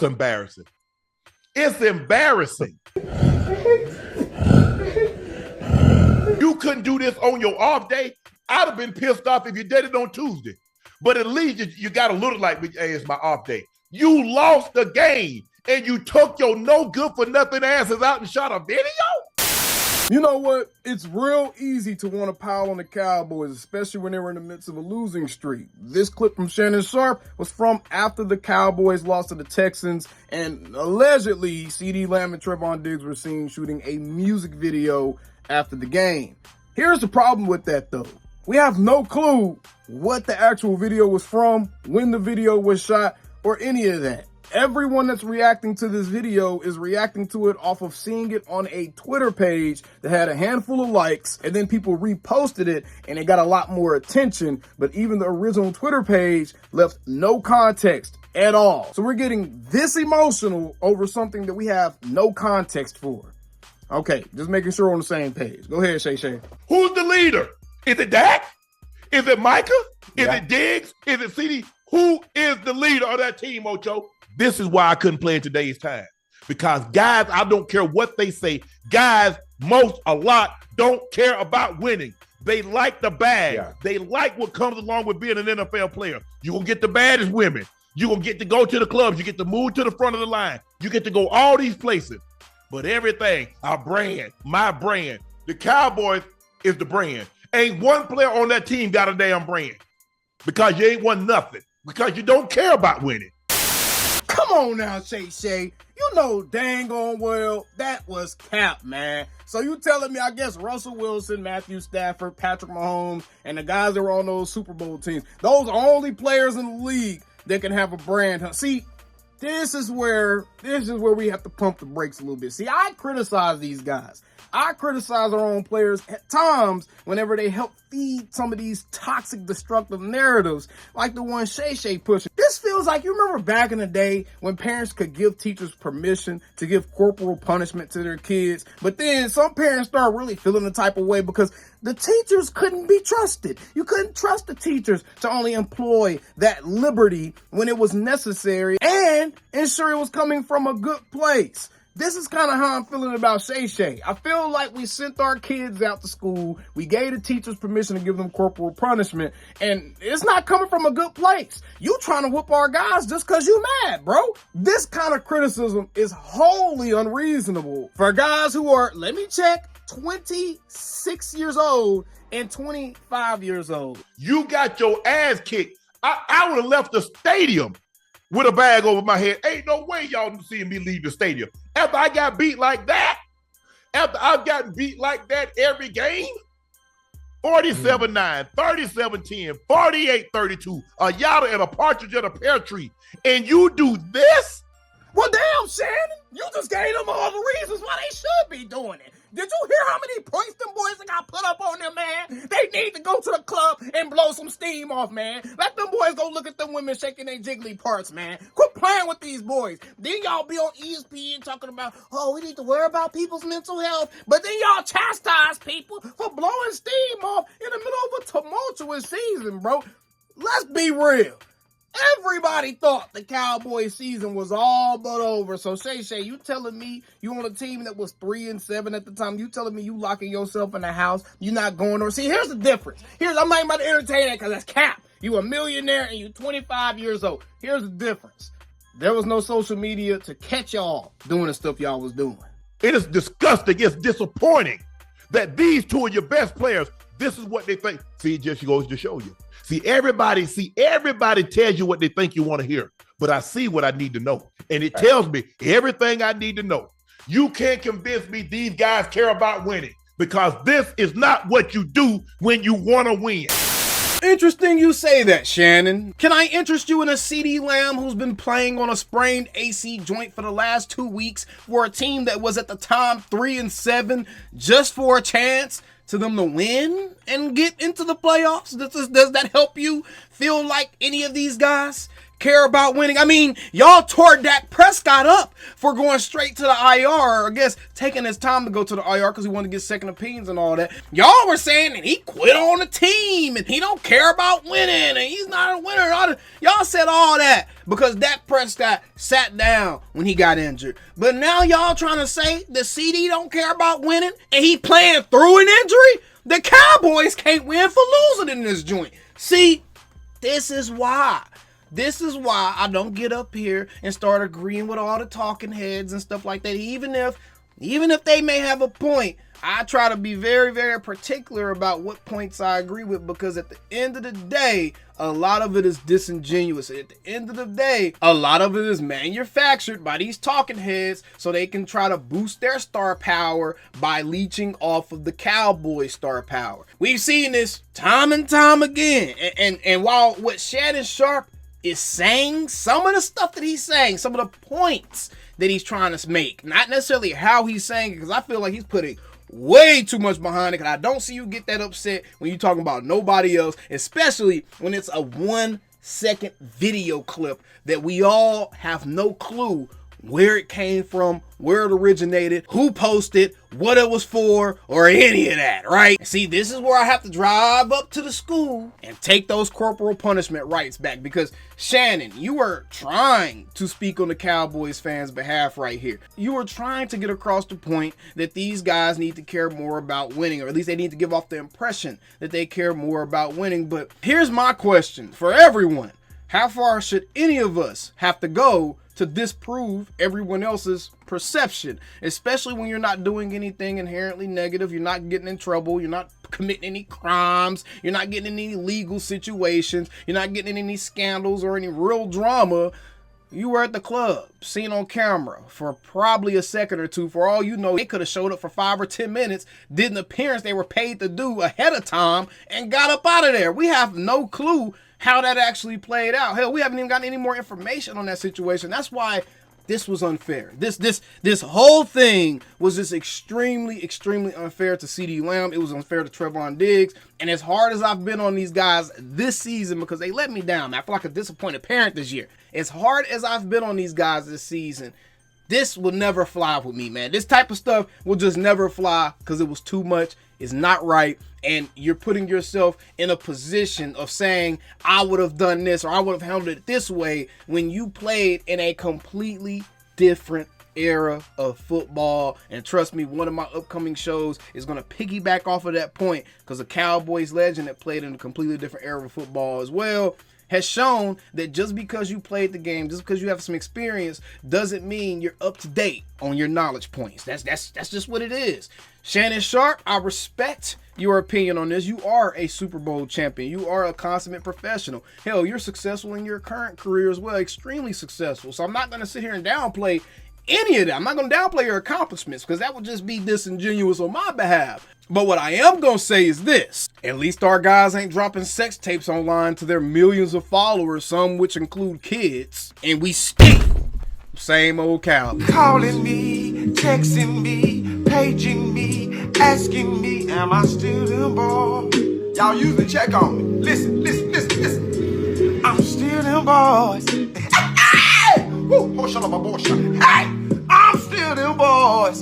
it's embarrassing. It's embarrassing. You couldn't do this on your off day. I'd have been pissed off if you did it on Tuesday. But at least you got to look like, hey, it's my off day. You lost the game, and you took your no good for nothing asses out and shot a video? You know what? It's real easy to want to pile on the Cowboys, especially when they were in the midst of a losing streak. This clip from Shannon Sharpe was from after the Cowboys lost to the Texans, and allegedly, CeeDee Lamb and Trevon Diggs were seen shooting a music video after the game. Here's the problem with that, though. We have no clue what the actual video was from, when the video was shot, or any of that. Everyone that's reacting to this video is reacting to it off of seeing it on a Twitter page that had a handful of likes, and then people reposted it and it got a lot more attention. But even the original Twitter page left no context at all. So we're getting this emotional over something that we have no context for. Okay, just making sure we're on the same page. Go ahead, Shay. Who's the leader? Is it Dak? Is it Micah? Is it Diggs? Is it CeeDee? Who is the leader of that team, Ocho? This is why I couldn't play in today's time. Because guys, I don't care what they say. Guys, a lot don't care about winning. They like the bag. Yeah. They like what comes along with being an NFL player. You're going to get the baddest women. You're going to get to go to the clubs. You get to move to the front of the line. You get to go all these places. But everything, our brand, my brand, the Cowboys is the brand. Ain't one player on that team got a damn brand. Because you ain't won nothing. Because you don't care about winning. Come on now, Shay. You know dang on well that was cap, man. So you telling me, I guess Russell Wilson, Matthew Stafford, Patrick Mahomes, and the guys that were on those Super Bowl teams, those are only players in the league that can have a brand. See, this is where we have to pump the brakes a little bit. See, I criticize these guys. I criticize our own players at times whenever they help feed some of these toxic, destructive narratives like the one Shay pushing. This feels like, you remember back in the day when parents could give teachers permission to give corporal punishment to their kids, but then some parents start really feeling the type of way because the teachers couldn't be trusted. You couldn't trust the teachers to only employ that liberty when it was necessary and ensure it was coming from a good place. This is kind of how I'm feeling about Shay. I feel like we sent our kids out to school. We gave the teachers permission to give them corporal punishment, and it's not coming from a good place. You trying to whoop our guys just because you mad, bro. This kind of criticism is wholly unreasonable for guys who are, let me check, 26 years old and 25 years old. You got your ass kicked. I would have left the stadium with a bag over my head. Ain't no way y'all seeing me leave the stadium. After I got beat like that, after I've gotten beat like that every game, 47-9, 37-10, 48-32, a yada and a partridge in a pear tree, and you do this? Well, damn, Shannon, you just gave them all the reasons why they should be doing it. Did you hear how many points them boys that got put up on them, man? They need to go to the club and blow some steam off, man. Let them boys go look at them women shaking their jiggly parts, man. Quit playing with these boys. Then y'all be on ESPN talking about, oh, we need to worry about people's mental health. But then y'all chastise people for blowing steam off in the middle of a tumultuous season, bro. Let's be real. Everybody thought the Cowboys season was all but over. So Shay, you telling me you on a team that was 3-7 at the time? You telling me you locking yourself in the house? You not going over? See, here's the difference. I'm not even about to entertain that because that's cap. You a millionaire and you 25 years old. Here's the difference. There was no social media to catch y'all doing the stuff y'all was doing. It is disgusting. It's disappointing that these two of your best players, this is what they think. See, it just goes to show you. Everybody tells you what they think you want to hear, but I see what I need to know. And it tells me everything I need to know. You can't convince me these guys care about winning because this is not what you do when you want to win. Interesting you say that, Shannon. Can I interest you in a CeeDee Lamb who's been playing on a sprained AC joint for the last 2 weeks for a team that was at the time 3-7 just for a chance to them to win and get into the playoffs? Does that help you feel like any of these guys care about winning. I mean, y'all tore Dak Prescott up for going straight to the IR, or I guess taking his time to go to the IR because he wanted to get second opinions and all that. Y'all were saying that he quit on the team and he don't care about winning and he's not a winner. Y'all said all that because Dak Prescott sat down when he got injured. But now y'all trying to say that CeeDee don't care about winning and he playing through an injury? The Cowboys can't win for losing in this joint. See, this is why I don't get up here and start agreeing with all the talking heads and stuff like that. Even if they may have a point, I try to be very, very particular about what points I agree with, because at the end of the day, a lot of it is disingenuous. At the end of the day, a lot of it is manufactured by these talking heads so they can try to boost their star power by leeching off of the Cowboys' star power. We've seen this time and time again. And while what Shannon Sharpe is saying, some of the stuff that he's saying, some of the points that he's trying to make, not necessarily how he's saying it, because I feel like he's putting way too much behind it, because I don't see you get that upset when you're talking about nobody else, especially when it's a 1-second video clip that we all have no clue where it came from, where it originated, who posted, what it was for, or any of that, right? See, this is where I have to drive up to the school and take those corporal punishment rights back, because Shannon, you were trying to speak on the Cowboys fans' behalf right here. You were trying to get across the point that these guys need to care more about winning, or at least they need to give off the impression that they care more about winning. But here's my question for everyone. How far should any of us have to go to disprove everyone else's perception, especially when you're not doing anything inherently negative, you're not getting in trouble, you're not committing any crimes, you're not getting in any legal situations, you're not getting in any scandals or any real drama? You were at the club, seen on camera for probably a second or two. For all you know, they could have showed up for 5 or 10 minutes, did an appearance they were paid to do ahead of time, and got up out of there. We have no clue how that actually played out. Hell, we haven't even gotten any more information on that situation. That's why this was unfair. This whole thing was just extremely, extremely unfair to CeeDee Lamb. It was unfair to Trevon Diggs. And as hard as I've been on these guys this season, because they let me down, I feel like a disappointed parent this year. As hard as I've been on these guys this season, this will never fly with me, man. This type of stuff will just never fly because it was too much. It's not right. And you're putting yourself in a position of saying, I would have done this or I would have handled it this way, when you played in a completely different era of football. And trust me, one of my upcoming shows is going to piggyback off of that point, because a Cowboys legend that played in a completely different era of football as well has shown that just because you played the game, just because you have some experience, doesn't mean you're up to date on your knowledge points. That's just what it is. Shannon Sharpe, I respect your opinion on this. You are a Super Bowl champion. You are a consummate professional. Hell, you're successful in your current career as well, extremely successful. So I'm not going to sit here and downplay any of that. I'm not going to downplay your accomplishments, because that would just be disingenuous on my behalf. But what I am going to say is this: at least our guys ain't dropping sex tapes online to their millions of followers, some which include kids, and we still same old Cowboys. Calling me, texting me, paging me, asking me, am I still them boys? Y'all usually check on me. Listen. I'm still them boys. Hey! Woo! Oh, shut up, my boy. Hey! I'm still them boys.